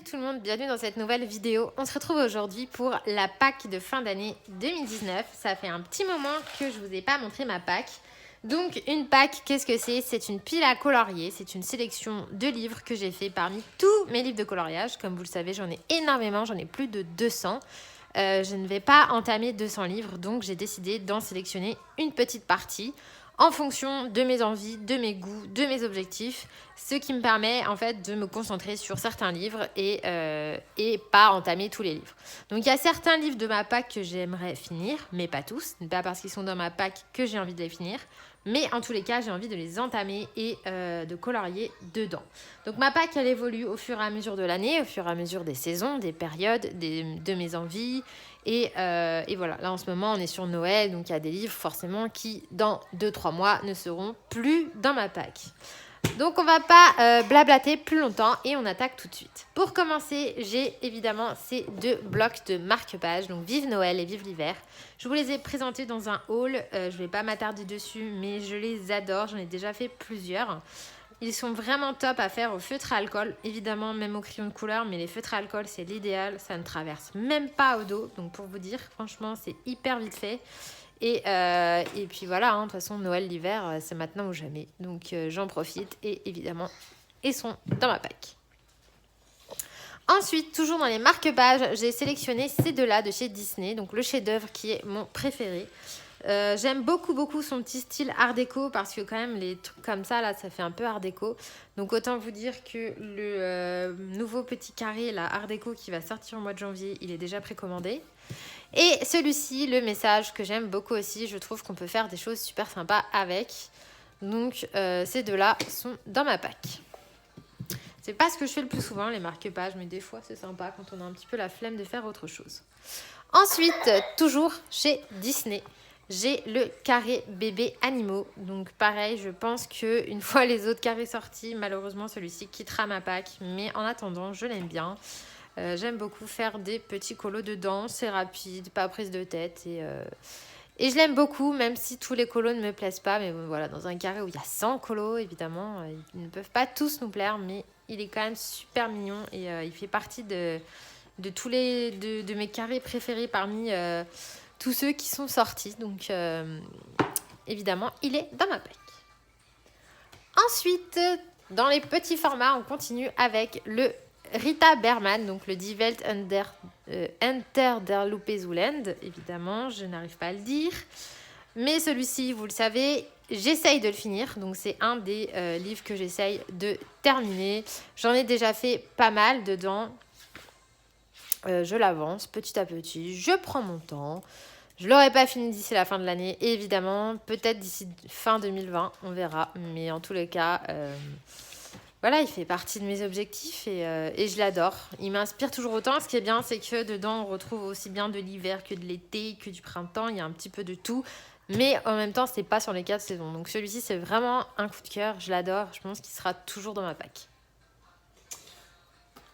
Salut tout le monde, bienvenue dans cette nouvelle vidéo. On se retrouve aujourd'hui pour la Pâques de fin d'année 2019. Ça fait un petit moment que je vous ai pas montré ma Pâques. Donc une Pâques, qu'est-ce que c'est? C'est une pile à colorier, c'est une sélection de livres que j'ai fait parmi tous mes livres de coloriage. Comme vous le savez, j'en ai énormément, j'en ai plus de 200. Je ne vais pas entamer 200 livres, donc j'ai décidé d'en sélectionner une petite partie en fonction de mes envies, de mes goûts, de mes objectifs, ce qui me permet en fait de me concentrer sur certains livres et pas entamer tous les livres. Donc il y a certains livres de ma Pâques que j'aimerais finir, mais pas tous, pas parce qu'ils sont dans ma Pâques que j'ai envie de les finir, mais en tous les cas j'ai envie de les entamer et de colorier dedans. Donc ma Pâques elle évolue au fur et à mesure de l'année, au fur et à mesure des saisons, des périodes, de mes envies. Et voilà, là en ce moment on est sur Noël, donc il y a des livres forcément qui dans 2-3 mois ne seront plus dans ma Pâques. Donc on va pas blablater plus longtemps et on attaque tout de suite. Pour commencer, j'ai évidemment ces deux blocs de marque-pages, donc Vive Noël et Vive l'hiver. Je vous les ai présentés dans un haul, je vais pas m'attarder dessus, mais je les adore, j'en ai déjà fait plusieurs. Ils sont vraiment top à faire au feutre à alcool, évidemment même au crayon de couleur, mais les feutres à alcool c'est l'idéal, ça ne traverse même pas au dos, donc pour vous dire, franchement c'est hyper vite fait. Et puis voilà, de toute façon Noël, l'hiver, c'est maintenant ou jamais, donc j'en profite et évidemment, ils sont dans ma Pâques. Ensuite, toujours dans les marque-pages, j'ai sélectionné ces deux-là de chez Disney, donc le chef-d'œuvre qui est mon préféré. J'aime beaucoup son petit style art déco parce que quand même les trucs comme ça là ça fait un peu art déco, donc autant vous dire que le nouveau petit carré là art déco qui va sortir au mois de janvier il est déjà précommandé, et celui-ci, le message que j'aime beaucoup aussi, je trouve qu'on peut faire des choses super sympas avec, donc ces deux là sont dans ma Pâques. C'est pas ce que je fais le plus souvent les marque-pages, mais des fois c'est sympa quand on a un petit peu la flemme de faire autre chose. Ensuite, toujours chez Disney, j'ai le carré bébé animaux. Donc pareil, je pense qu'une fois les autres carrés sortis, malheureusement celui-ci quittera ma Pâques. Mais en attendant, je l'aime bien. J'aime beaucoup faire des petits colos dedans. C'est rapide, pas prise de tête. Et je l'aime beaucoup, même si tous les colos ne me plaisent pas. Mais bon, voilà, dans un carré où il y a 100 colos, évidemment, ils ne peuvent pas tous nous plaire. Mais il est quand même super mignon et il fait partie de mes carrés préférés parmi tous ceux qui sont sortis. Donc évidemment, il est dans ma Pâques. Ensuite, dans les petits formats, on continue avec le Rita Berman, donc le Die Welt unter der Lupe Zuland. Évidemment, je n'arrive pas à le dire. Mais celui-ci, vous le savez, j'essaye de le finir. Donc c'est un des livres que j'essaye de terminer. J'en ai déjà fait pas mal dedans. Je l'avance petit à petit, je prends mon temps. Je ne l'aurai pas fini d'ici la fin de l'année, évidemment. Peut-être d'ici fin 2020, on verra. Mais en tous les cas, voilà, il fait partie de mes objectifs et je l'adore. Il m'inspire toujours autant. Ce qui est bien, c'est que dedans, on retrouve aussi bien de l'hiver que de l'été, que du printemps. Il y a un petit peu de tout. Mais en même temps, c'est pas sur les 4 saisons. Donc celui-ci, c'est vraiment un coup de cœur. Je l'adore. Je pense qu'il sera toujours dans ma Pâques.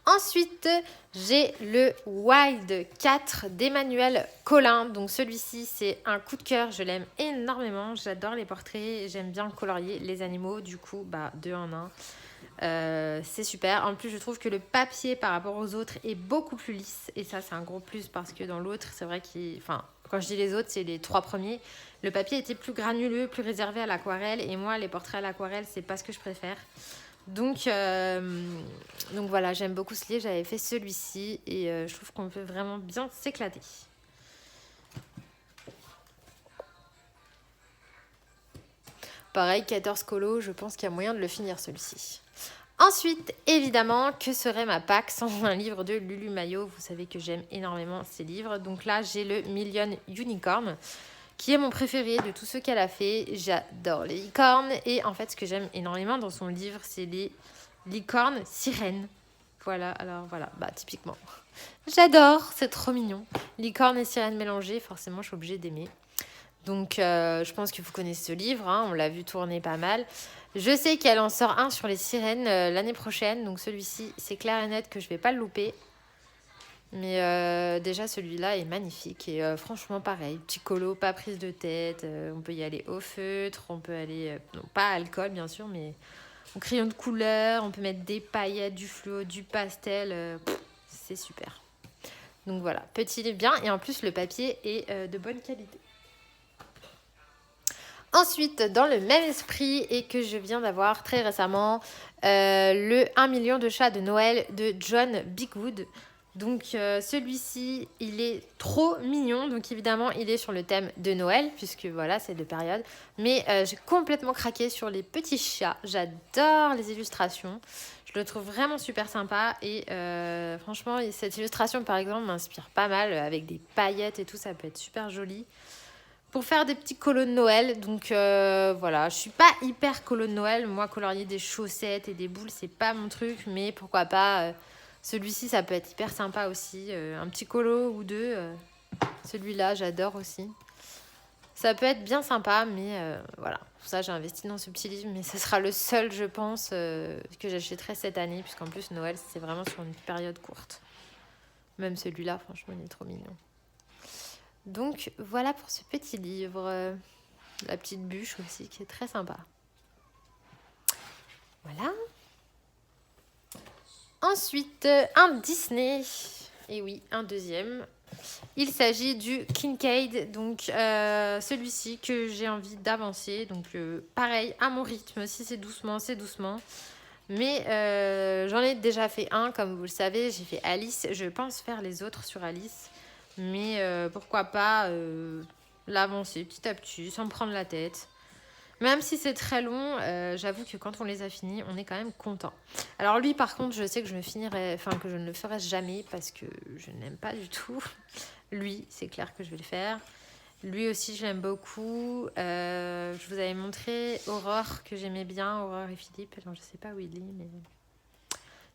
Ensuite, j'ai le Wild 4 d'Emmanuel Colin. Donc celui-ci, c'est un coup de cœur. Je l'aime énormément. J'adore les portraits. J'aime bien colorier les animaux. Du coup, 2 en 1. C'est super. En plus, je trouve que le papier par rapport aux autres est beaucoup plus lisse. Et ça, c'est un gros plus parce que dans l'autre, c'est vrai quand je dis les autres, c'est les 3 premiers. Le papier était plus granuleux, plus réservé à l'aquarelle. Et moi, les portraits à l'aquarelle, c'est pas ce que je préfère. Donc voilà, j'aime beaucoup ce livre, j'avais fait celui-ci et je trouve qu'on peut vraiment bien s'éclater. Pareil, 14 colos, je pense qu'il y a moyen de le finir celui-ci. Ensuite, évidemment, que serait ma Pâques sans un livre de Lulu Maillot? Vous savez que j'aime énormément ces livres. Donc là, j'ai le Million Unicorn, qui est mon préféré de tous ceux qu'elle a fait. J'adore les licornes. Et en fait, ce que j'aime énormément dans son livre, c'est les licornes sirènes. Voilà, alors voilà, typiquement. J'adore, c'est trop mignon. Licorne et sirène mélangées, forcément, je suis obligée d'aimer. Donc, je pense que vous connaissez ce livre, on l'a vu tourner pas mal. Je sais qu'elle en sort un sur les sirènes l'année prochaine. Donc celui-ci, c'est clair et net que je vais pas le louper. Mais déjà, celui-là est magnifique. Et franchement, pareil, petit colo, pas prise de tête. On peut y aller au feutre, on peut aller... non, pas à alcool, bien sûr, mais au crayon de couleur, on peut mettre des paillettes, du fluo, du pastel, c'est super. Donc voilà, petit livre bien et en plus le papier est de bonne qualité. Ensuite, dans le même esprit et que je viens d'avoir très récemment, le 1 million de chats de Noël de John Bigwood. Donc celui-ci, il est trop mignon. Donc évidemment, il est sur le thème de Noël, puisque voilà, c'est de période. Mais j'ai complètement craqué sur les petits chats. J'adore les illustrations. Je le trouve vraiment super sympa. Et franchement, cette illustration, par exemple, m'inspire pas mal. Avec des paillettes et tout, ça peut être super joli. Pour faire des petits colos de Noël. Donc voilà, je suis pas hyper colo de Noël. Moi, colorier des chaussettes et des boules, c'est pas mon truc. Mais pourquoi pas celui-ci, ça peut être hyper sympa aussi. Un petit colo ou deux. Celui-là, j'adore aussi. Ça peut être bien sympa, mais voilà. Pour ça, j'ai investi dans ce petit livre. Mais ce sera le seul, je pense, que j'achèterai cette année. Puisqu'en plus, Noël, c'est vraiment sur une période courte. Même celui-là, franchement, il est trop mignon. Donc voilà pour ce petit livre. La petite bûche aussi qui est très sympa. Voilà. Ensuite, un Disney. Et oui, un deuxième. Il s'agit du Kincaid. Donc celui-ci que j'ai envie d'avancer. Donc pareil, à mon rythme. Si c'est doucement, c'est doucement. Mais j'en ai déjà fait un, comme vous le savez. J'ai fait Alice. Je pense faire les autres sur Alice. Mais pourquoi pas l'avancer petit à petit, sans me prendre la tête. Même si c'est très long, j'avoue que quand on les a finis, on est quand même content. Alors lui, par contre, je sais que je ne le ferai jamais parce que je n'aime pas du tout. Lui, c'est clair que je vais le faire. Lui aussi, je l'aime beaucoup. Je vous avais montré Aurore, que j'aimais bien, Aurore et Philippe. Alors, je sais pas où il est, mais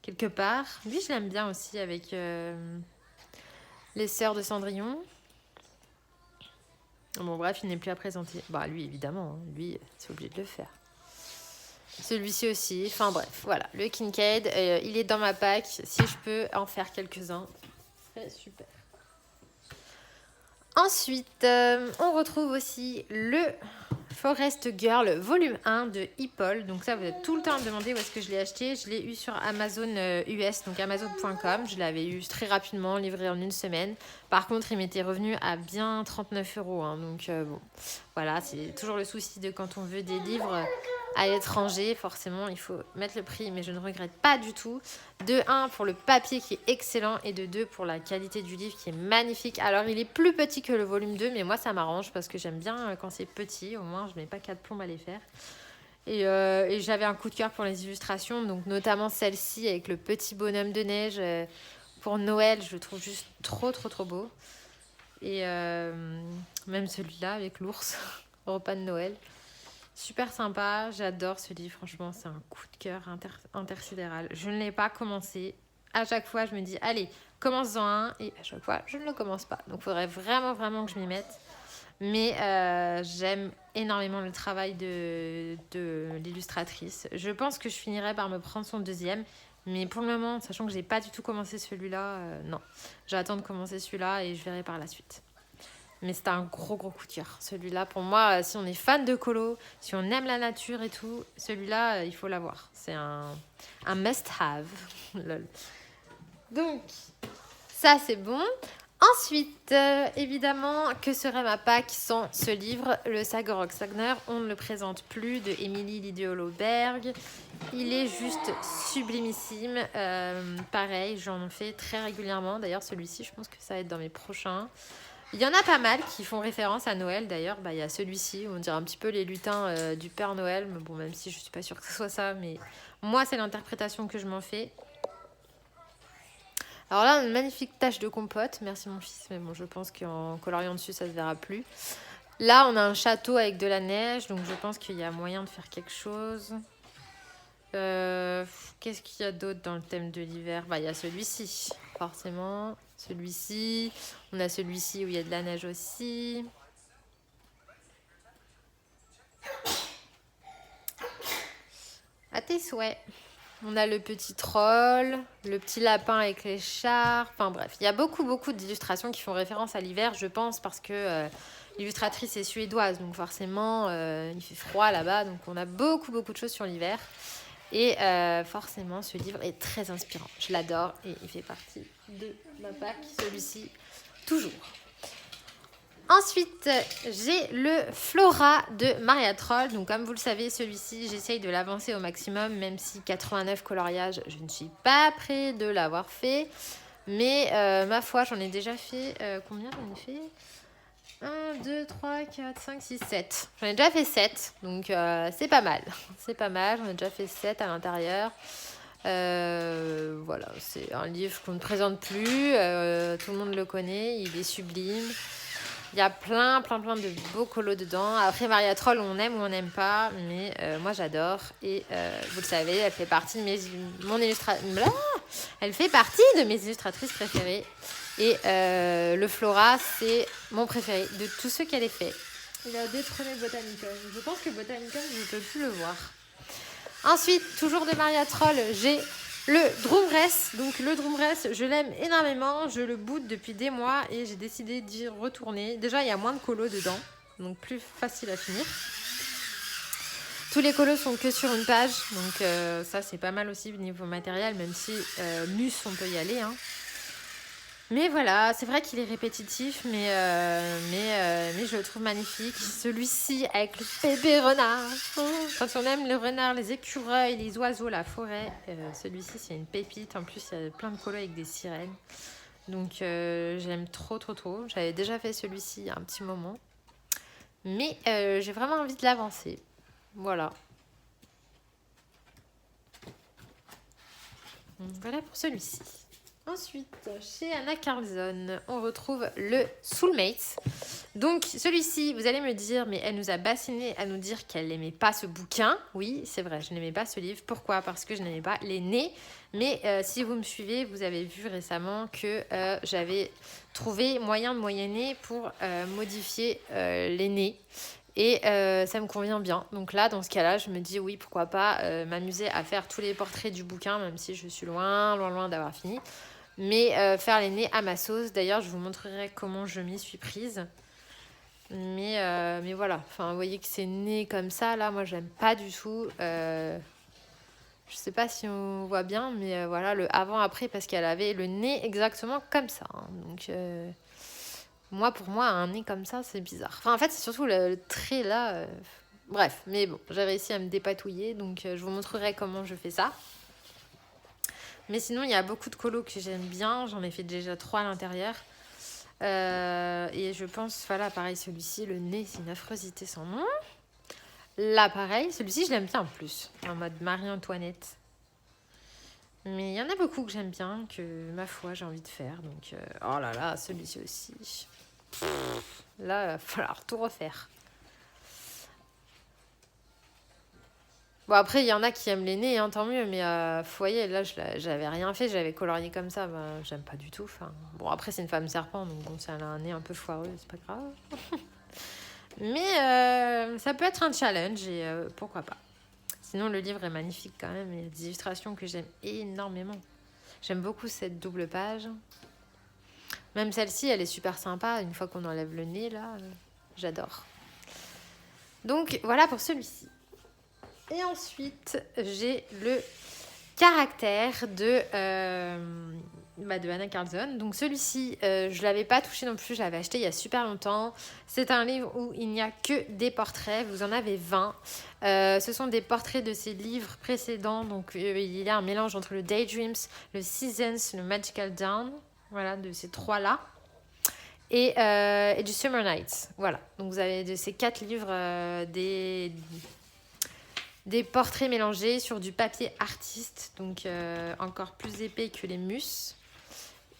quelque part. Lui, je l'aime bien aussi avec... les sœurs de Cendrillon. Bon, bref, il n'est plus à présenter. Bah, lui, évidemment. Hein. Lui, c'est obligé de le faire. Celui-ci aussi. Enfin, bref, voilà. Le Kincaid, il est dans ma pack. Si je peux en faire quelques-uns, ce serait super. Ensuite, on retrouve aussi le Forest Girl volume 1 de Hippol. Donc ça, vous êtes tout le temps à me demander où est-ce que je l'ai acheté. Je l'ai eu sur Amazon US, donc amazon.com. Je l'avais eu très rapidement, livré en une semaine. Par contre, il m'était revenu à bien 39 €. Hein, donc bon, voilà, c'est toujours le souci de quand on veut des livres à l'étranger. Forcément, il faut mettre le prix, mais je ne regrette pas du tout. De 1, pour le papier qui est excellent, et de 2, pour la qualité du livre qui est magnifique. Alors, il est plus petit que le volume 2, mais moi, ça m'arrange parce que j'aime bien quand c'est petit. Au moins, je ne mets pas 4 plombes à les faire. Et j'avais un coup de cœur pour les illustrations, donc notamment celle-ci avec le petit bonhomme de neige pour Noël. Je le trouve juste trop, trop, trop beau. Et même celui-là avec l'ours, repas de Noël. Super sympa, j'adore ce livre, franchement, c'est un coup de cœur intersidéral. Je ne l'ai pas commencé. À chaque fois, je me dis, allez, commence-en un. Et à chaque fois, je ne le commence pas. Donc, il faudrait vraiment, vraiment que je m'y mette. Mais j'aime énormément le travail de l'illustratrice. Je pense que je finirai par me prendre son deuxième. Mais pour le moment, sachant que je n'ai pas du tout commencé celui-là, non. J'attends de commencer celui-là et je verrai par la suite. Mais c'était un gros gros coup de cœur. Celui-là, pour moi, si on est fan de colo, si on aime la nature et tout, celui-là, il faut l'avoir. C'est un must-have. Donc, ça c'est bon. Ensuite, évidemment, que serait ma pack sans ce livre, le Sagorok Sagner. On ne le présente plus, de Émilie Lidiolo-Berg. Il est juste sublimissime. Pareil, j'en fais très régulièrement. D'ailleurs, celui-ci, je pense que ça va être dans mes prochains. Il y en a pas mal qui font référence à Noël. D'ailleurs, il y a celui-ci, on dirait un petit peu les lutins du Père Noël. Mais bon, même si je ne suis pas sûre que ce soit ça. Mais moi, c'est l'interprétation que je m'en fais. Alors là, une magnifique tache de compote. Merci mon fils. Mais bon, je pense qu'en coloriant dessus, ça ne se verra plus. Là, on a un château avec de la neige. Donc, je pense qu'il y a moyen de faire quelque chose. Qu'est-ce qu'il y a d'autre dans le thème de l'hiver ? Il y a celui-ci, forcément. Celui-ci. On a celui-ci où il y a de la neige aussi. À tes souhaits. On a le petit troll, le petit lapin avec les chars. Enfin bref, il y a beaucoup d'illustrations qui font référence à l'hiver, je pense, parce que l'illustratrice est suédoise. Donc forcément, il fait froid là-bas. Donc on a beaucoup de choses sur l'hiver. Et forcément, ce livre est très inspirant. Je l'adore et il fait partie de ma pack, celui-ci, toujours. Ensuite, j'ai le Flora de Maria Troll. Donc, comme vous le savez, celui-ci, j'essaye de l'avancer au maximum, même si 89 coloriages, je ne suis pas près de l'avoir fait. Mais ma foi, j'en ai déjà fait... combien j'en ai fait 1, 2, 3, 4, 5, 6, 7. J'en ai déjà fait 7, donc c'est pas mal. C'est pas mal, j'en ai déjà fait 7 à l'intérieur. Voilà, c'est un livre qu'on ne présente plus. Tout le monde le connaît, il est sublime. Il y a plein de beaux colos dedans. Après, Maria Troll, on aime ou on n'aime pas, mais moi j'adore. Et vous le savez, elle fait partie de elle fait partie de mes illustratrices préférées. Et le Flora, c'est mon préféré de tous ceux qu'elle ait fait. Il a détrôné Botanicon. Je pense que Botanicon, je ne peux plus le voir. Ensuite, toujours de Maria Troll, j'ai le Droomress. Donc le Droomress, je l'aime énormément. Je le boude depuis des mois et j'ai décidé d'y retourner. Déjà, il y a moins de colos dedans, donc plus facile à finir. Tous les colos sont que sur une page, donc ça c'est pas mal aussi au niveau matériel, même si mus on peut y aller. Hein. Mais voilà, c'est vrai qu'il est répétitif, mais je le trouve magnifique. Celui-ci avec le bébé renard. Quand on aime le renard, les écureuils, les oiseaux, la forêt, celui-ci c'est une pépite. En plus, il y a plein de colos avec des sirènes. Donc j'aime trop. J'avais déjà fait celui-ci il y a un petit moment. Mais j'ai vraiment envie de l'avancer. Voilà. Voilà pour celui-ci. Ensuite, chez Anna Carlson, on retrouve le Soulmates. Donc, celui-ci, vous allez me dire, mais elle nous a bassiné à nous dire qu'elle n'aimait pas ce bouquin. Oui, c'est vrai, je n'aimais pas ce livre. Pourquoi ? Parce que je n'aimais pas les nez. Mais si vous me suivez, vous avez vu récemment que j'avais trouvé moyen de moyenner pour modifier les nez. Et ça me convient bien. Donc là, dans ce cas-là, je me dis oui, pourquoi pas m'amuser à faire tous les portraits du bouquin, même si je suis loin d'avoir fini. Mais faire les nez à ma sauce. D'ailleurs, je vous montrerai comment je m'y suis prise. Mais voilà. Enfin, vous voyez que c'est nez comme ça, là, moi, j'aime pas du tout. Je sais pas si on voit bien, mais voilà, le avant-après, parce qu'elle avait le nez exactement comme ça. Hein. Donc... pour moi, un nez comme ça, c'est bizarre. Enfin, en fait, c'est surtout le trait là. Bref, mais bon, j'ai réussi à me dépatouiller. Donc, je vous montrerai comment je fais ça. Mais sinon, il y a beaucoup de colos que j'aime bien. J'en ai fait déjà 3 à l'intérieur. Et je pense, voilà, pareil, celui-ci, le nez, c'est une affreusité sans nom. Là, pareil, celui-ci, je l'aime bien en plus. En mode Marie-Antoinette. Mais il y en a beaucoup que j'aime bien, que ma foi, j'ai envie de faire. Donc, oh là là, celui-ci aussi. Là, il va falloir tout refaire. Bon, après, il y en a qui aiment les nez, hein, tant mieux. Mais vous voyez, là, j'avais rien fait. J'avais colorié comme ça. Ben, j'aime pas du tout. Enfin, bon, après, c'est une femme serpent. Donc, bon, ça a un nez un peu foireux. C'est pas grave. Mais ça peut être un challenge. Et pourquoi pas. Sinon, le livre est magnifique quand même. Il y a des illustrations que j'aime énormément. J'aime beaucoup cette double page. Même celle-ci, elle est super sympa. Une fois qu'on enlève le nez, là, j'adore. Donc, voilà pour celui-ci. Et ensuite, j'ai le caractère de Anna Carlson. Donc, celui-ci, je ne l'avais pas touché non plus. Je l'avais acheté il y a super longtemps. C'est un livre où il n'y a que des portraits. Vous en avez 20. Ce sont des portraits de ses livres précédents. Donc, il y a un mélange entre le Daydreams, le Seasons, le Magical Dawn. Voilà, de ces 3-là. Et du Summer Nights. Voilà. Donc, vous avez de ces 4 livres des portraits mélangés sur du papier artiste. Donc, encore plus épais que les mus.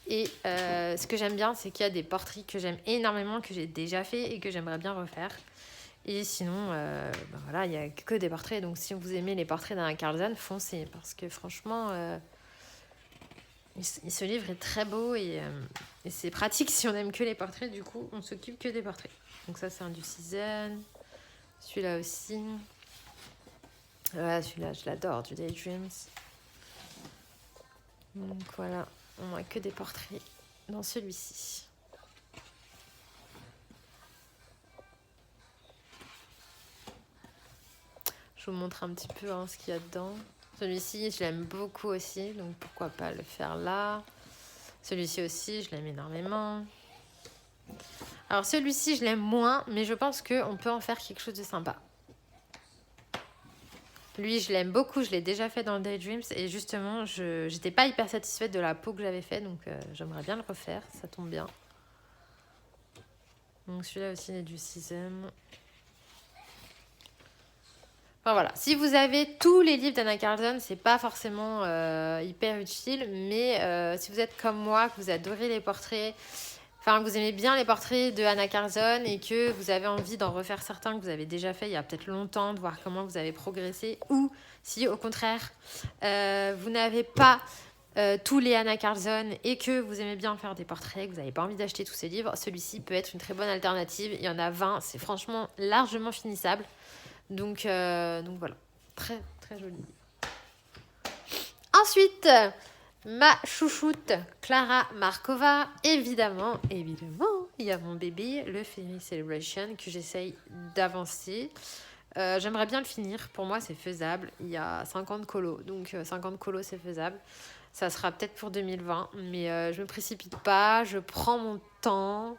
Et ce que j'aime bien, c'est qu'il y a des portraits que j'aime énormément, que j'ai déjà fait et que j'aimerais bien refaire. Et sinon, voilà, il n'y a que des portraits. Donc, si vous aimez les portraits d'Anna Carlson, foncez. Parce que franchement... ce livre est très beau et c'est pratique si on n'aime que les portraits. Du coup, on s'occupe que des portraits. Donc ça, c'est un du Season. Celui-là aussi. Voilà, celui-là, je l'adore, du Daydreams. Donc voilà, on n'a que des portraits dans celui-ci. Je vous montre un petit peu ce qu'il y a dedans. Celui-ci, je l'aime beaucoup aussi, donc pourquoi pas le faire là. Celui-ci aussi, je l'aime énormément. Alors celui-ci, je l'aime moins, mais je pense qu'on peut en faire quelque chose de sympa. Lui, je l'aime beaucoup, je l'ai déjà fait dans le Daydreams et justement, je n'étais pas hyper satisfaite de la peau que j'avais fait, donc j'aimerais bien le refaire, ça tombe bien. Donc celui-là aussi, il est du Season. Enfin voilà, si vous avez tous les livres d'Anna Carlson, c'est pas forcément hyper utile, mais si vous êtes comme moi, que vous adorez les portraits, enfin que vous aimez bien les portraits de Anna Carlson et que vous avez envie d'en refaire certains que vous avez déjà fait il y a peut-être longtemps, de voir comment vous avez progressé, ou si au contraire vous n'avez pas tous les Anna Carlson et que vous aimez bien faire des portraits, que vous n'avez pas envie d'acheter tous ces livres, celui-ci peut être une très bonne alternative. Il y en a 20, c'est franchement largement finissable. Donc voilà, très très joli. Ensuite, ma chouchoute Clara Markova, évidemment, il y a mon bébé, le Fairy Celebration, que j'essaye d'avancer. J'aimerais bien le finir, pour moi c'est faisable, il y a 50 colos, donc 50 colos c'est faisable. Ça sera peut-être pour 2020, mais je me précipite pas, je prends mon temps.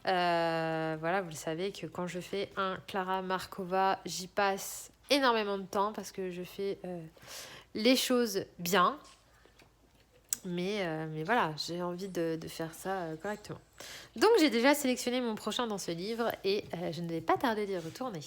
Voilà, vous le savez que quand je fais un Clara Markova, j'y passe énormément de temps parce que je fais les choses bien. Mais voilà, j'ai envie de faire ça correctement. Donc j'ai déjà sélectionné mon prochain dans ce livre et je ne vais pas tarder d'y retourner.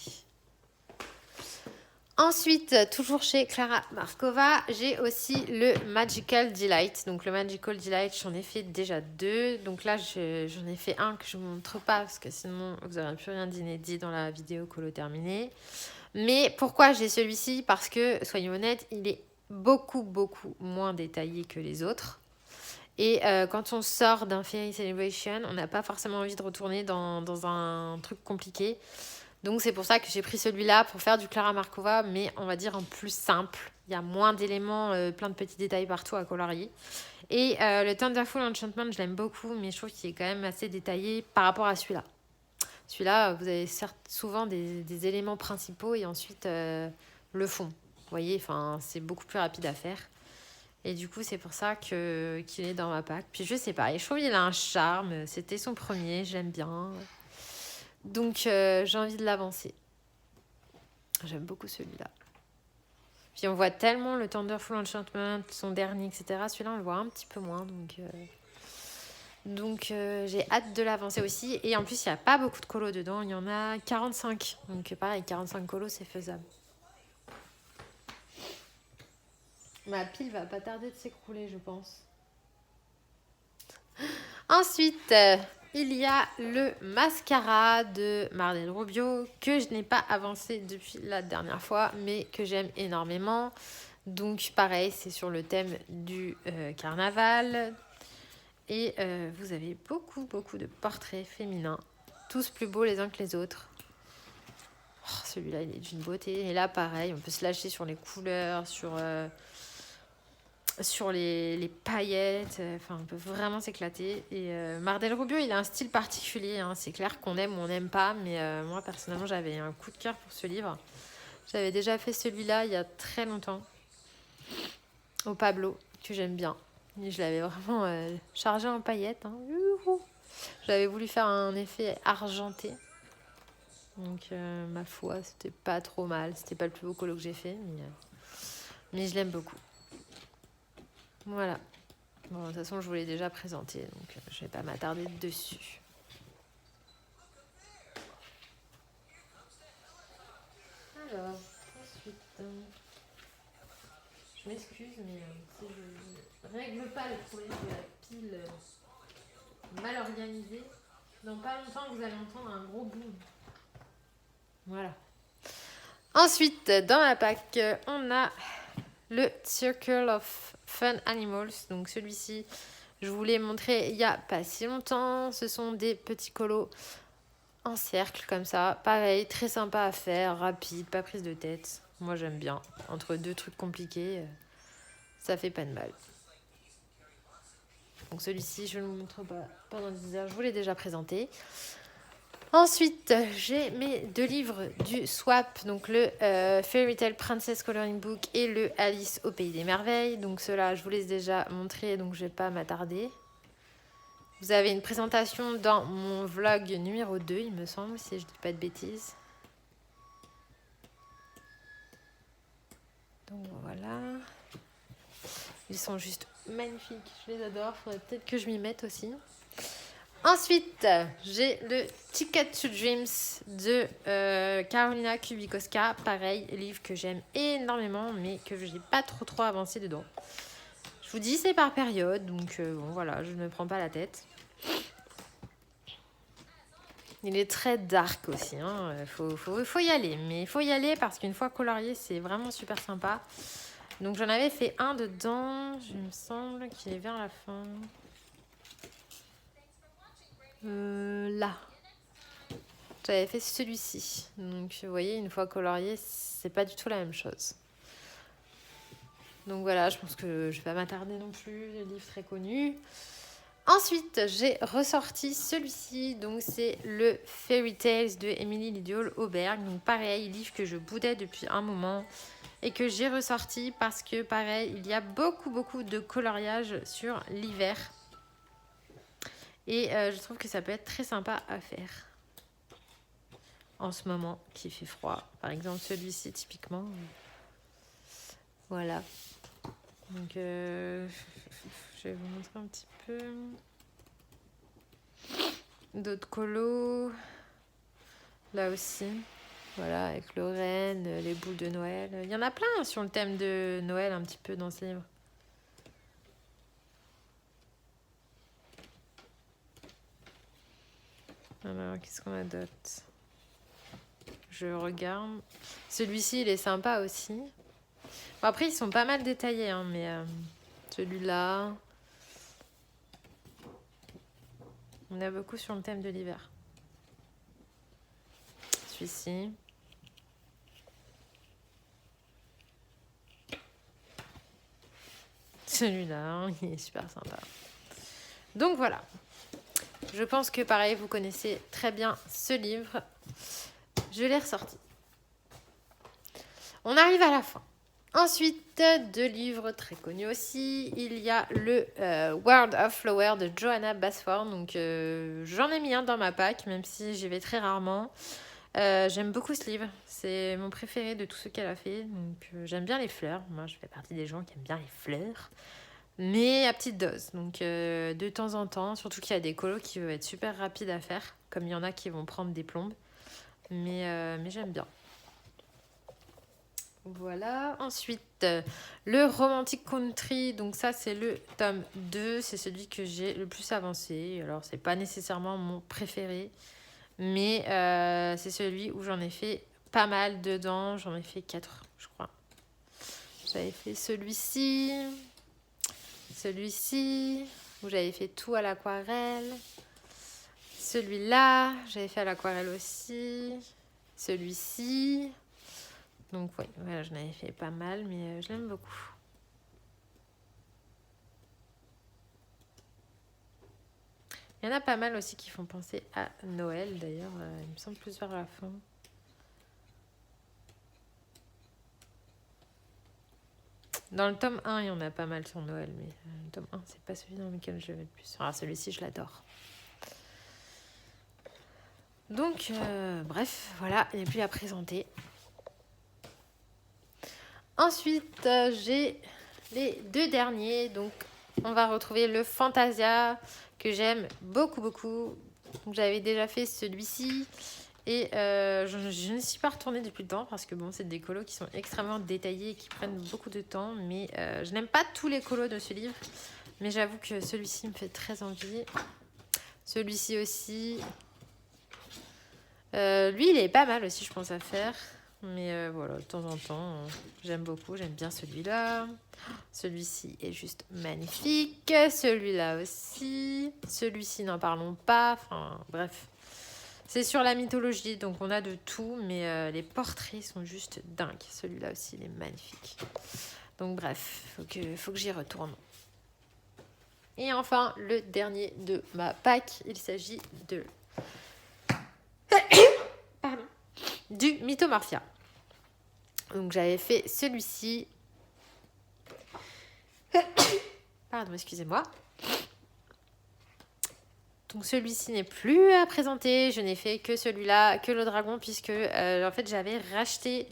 Ensuite, toujours chez Clara Markova, j'ai aussi le Magical Delight. Donc le Magical Delight, j'en ai fait déjà 2. Donc là, j'en ai fait un que je ne vous montre pas parce que sinon, vous n'aurez plus rien d'inédit dans la vidéo colo terminée. Mais pourquoi j'ai celui-ci? Parce que, soyons honnêtes, il est beaucoup moins détaillé que les autres. Et quand on sort d'un Fairy Celebration, on n'a pas forcément envie de retourner dans un truc compliqué. Donc c'est pour ça que j'ai pris celui-là pour faire du Clara Markova, mais on va dire en plus simple. Il y a moins d'éléments, plein de petits détails partout à colorier. Et le Thunderful Enchantment, je l'aime beaucoup, mais je trouve qu'il est quand même assez détaillé par rapport à celui-là. Celui-là, vous avez certes souvent des éléments principaux et ensuite le fond. Vous voyez, c'est beaucoup plus rapide à faire. Et du coup, c'est pour ça qu'il est dans ma pack. Puis je sais pas, je trouve qu'il a un charme. C'était son premier, j'aime bien. Donc j'ai envie de l'avancer. J'aime beaucoup celui-là. Puis on voit tellement le Thunderful Enchantment, son dernier, etc. Celui-là, on le voit un petit peu moins. Donc j'ai hâte de l'avancer aussi. Et en plus, il n'y a pas beaucoup de colos dedans. Il y en a 45. Donc pareil, 45 colos, c'est faisable. Ma pile va pas tarder de s'écrouler, je pense. Ensuite, il y a le mascara de Marlene Rubio que je n'ai pas avancé depuis la dernière fois, mais que j'aime énormément. Donc pareil, c'est sur le thème du carnaval. Et vous avez beaucoup de portraits féminins, tous plus beaux les uns que les autres. Oh, celui-là, il est d'une beauté. Et là, pareil, on peut se lâcher sur les couleurs, sur les paillettes, on peut vraiment s'éclater. Et Marlene Rubio, il a un style particulier, hein. C'est clair qu'on aime ou on n'aime pas, mais moi personnellement j'avais un coup de cœur pour ce livre. J'avais déjà fait celui-là il y a très longtemps, au Pablo, que j'aime bien. Et je l'avais vraiment chargé en paillettes, hein. J'avais voulu faire un effet argenté. Donc ma foi, c'était pas trop mal. C'était pas le plus beau colo que j'ai fait, mais je l'aime beaucoup. Voilà. Bon, de toute façon, je vous l'ai déjà présenté, donc je vais pas m'attarder dessus. Alors, ensuite, je m'excuse, mais si je règle pas le problème de la pile mal organisée, dans pas longtemps, vous allez entendre un gros boom. Voilà. Ensuite, dans la pack, on a le Circle of Fun Animals. Donc celui-ci, je vous l'ai montré il n'y a pas si longtemps. Ce sont des petits colos en cercle comme ça. Pareil, très sympa à faire, rapide, pas prise de tête. Moi j'aime bien. Entre deux trucs compliqués, ça fait pas de mal. Donc celui-ci, je ne le montre pas pendant 10 heures. Je vous l'ai déjà présenté. Ensuite, j'ai mes 2 livres du swap, donc le Fairy Tail Princess Coloring Book et le Alice au Pays des Merveilles. Donc ceux-là, je vous les ai déjà montrés, donc je ne vais pas m'attarder. Vous avez une présentation dans mon vlog numéro 2, il me semble, si je ne dis pas de bêtises. Donc voilà. Ils sont juste magnifiques, je les adore. Il faudrait peut-être que je m'y mette aussi. Ensuite, j'ai le Ticket to Dreams de Carolina Kubikowska. Pareil, livre que j'aime énormément, mais que je n'ai pas trop avancé dedans. Je vous dis, c'est par période, donc bon, voilà, je ne me prends pas la tête. Il est très dark aussi, hein. Faut y aller, mais il faut y aller parce qu'une fois colorié, c'est vraiment super sympa. Donc j'en avais fait un dedans, je me semble qu'il est vers la fin. Là. J'avais fait celui-ci. Donc vous voyez, une fois colorié, c'est pas du tout la même chose. Donc voilà, je pense que je vais pas m'attarder non plus, le livre très connu. Ensuite, j'ai ressorti celui-ci, donc c'est le Fairy Tales de Emily Lidiol Auberg. Donc pareil, livre que je boudais depuis un moment et que j'ai ressorti parce que pareil, il y a beaucoup de coloriage sur l'hiver. Et je trouve que ça peut être très sympa à faire en ce moment qui fait froid. Par exemple, celui-ci typiquement. Voilà. Donc, je vais vous montrer un petit peu. D'autres colos. Là aussi. Voilà, avec le renne, les boules de Noël. Il y en a plein sur le thème de Noël un petit peu dans ce livre. Alors, qu'est-ce qu'on a d'autre? Je regarde. Celui-ci, il est sympa aussi. Bon, après, ils sont pas mal détaillés, hein, mais celui-là... On a beaucoup sur le thème de l'hiver. Celui-ci. Celui-là, il est super sympa. Donc voilà. Je pense que pareil, vous connaissez très bien ce livre. Je l'ai ressorti. On arrive à la fin. Ensuite, 2 livres très connus aussi. Il y a le World of Flower de Johanna Basford. Donc, j'en ai mis un dans ma pack, même si j'y vais très rarement. J'aime beaucoup ce livre. C'est mon préféré de tout ce qu'elle a fait. Donc, j'aime bien les fleurs. Moi, je fais partie des gens qui aiment bien les fleurs. Mais à petite dose. Donc, de temps en temps, surtout qu'il y a des colos qui vont être super rapides à faire. Comme il y en a qui vont prendre des plombes. Mais j'aime bien. Voilà. Ensuite, le Romantic Country. Donc ça, c'est le tome 2. C'est celui que j'ai le plus avancé. Alors, c'est pas nécessairement mon préféré. Mais c'est celui où j'en ai fait pas mal dedans. J'en ai fait 4, je crois. J'avais fait celui-ci. Celui-ci. Où j'avais fait tout à l'aquarelle. Celui-là. J'avais fait à l'aquarelle aussi. Celui-ci. Donc oui, voilà, j'en avais fait pas mal, mais je l'aime beaucoup. Il y en a pas mal aussi qui font penser à Noël, d'ailleurs. Il me semble plus vers la fin. Dans le tome 1, il y en a pas mal sur Noël, mais le tome 1, c'est pas celui dans lequel je vais le plus. Alors celui-ci, je l'adore. Donc, bref, voilà, il n'y a plus à présenter. Ensuite, j'ai les 2 derniers. Donc, on va retrouver le Fantasia que j'aime beaucoup. Donc, j'avais déjà fait celui-ci. Et je ne suis pas retournée depuis le temps parce que bon, c'est des colos qui sont extrêmement détaillés et qui prennent beaucoup de temps. Mais je n'aime pas tous les colos de ce livre. Mais j'avoue que celui-ci me fait très envie. Celui-ci aussi. Lui, il est pas mal aussi, je pense, à faire. Mais voilà, de temps en temps, j'aime beaucoup. J'aime bien celui-là. Celui-ci est juste magnifique. Celui-là aussi. Celui-ci, n'en parlons pas. Enfin, bref. C'est sur la mythologie, donc on a de tout. Mais les portraits sont juste dingues. Celui-là aussi, il est magnifique. Donc bref, faut que j'y retourne. Et enfin, le dernier de ma pack, il s'agit de du Mythomorphia. Donc j'avais fait celui-ci. Pardon, excusez-moi. Donc celui-ci n'est plus à présenter. Je n'ai fait que celui-là, que le dragon, puisque en fait j'avais racheté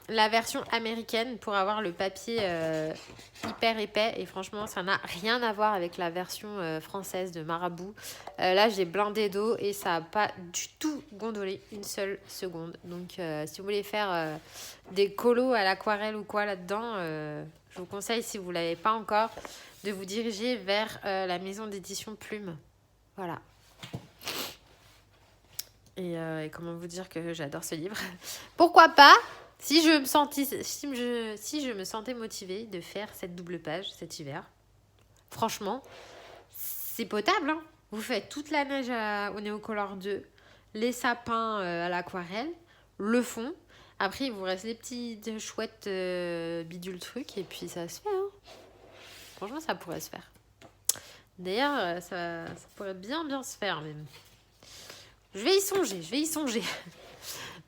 la version américaine pour avoir le papier hyper épais. Et franchement, ça n'a rien à voir avec la version française de Marabout. Là, j'ai blindé d'eau et ça n'a pas du tout gondolé une seule seconde. Donc si vous voulez faire des colos à l'aquarelle ou quoi là-dedans, je vous conseille, si vous ne l'avez pas encore, de vous diriger vers la maison d'édition Plume. Voilà. Et comment vous dire que j'adore ce livre. Pourquoi pas, si je me sentais motivée de faire cette double page cet hiver. Franchement, c'est potable. Hein. Vous faites toute la neige au Néocolor 2, les sapins à l'aquarelle, le fond. Après, il vous reste les petites chouettes bidule trucs et puis ça se fait. Hein. Franchement, ça pourrait se faire. D'ailleurs, ça pourrait bien se faire même. Je vais y songer.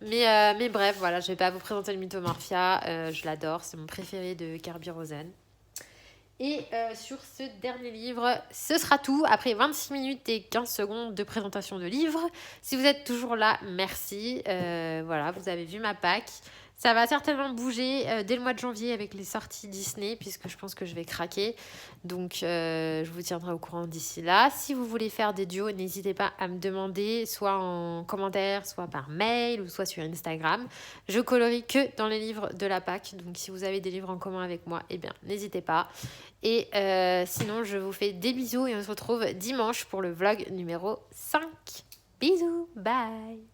Mais bref, voilà, je vais pas vous présenter le Mythomorphia. Je l'adore, c'est mon préféré de Kerby Rosen. Et sur ce dernier livre, ce sera tout. Après 26 minutes et 15 secondes de présentation de livre. Si vous êtes toujours là, merci. Voilà, vous avez vu ma pack. Ça va certainement bouger dès le mois de janvier avec les sorties Disney, puisque je pense que je vais craquer. Donc, je vous tiendrai au courant d'ici là. Si vous voulez faire des duos, n'hésitez pas à me demander, soit en commentaire, soit par mail, ou soit sur Instagram. Je colorie que dans les livres de la PAC. Donc, si vous avez des livres en commun avec moi, eh bien, n'hésitez pas. Et sinon, je vous fais des bisous et on se retrouve dimanche pour le vlog numéro 5. Bisous, bye!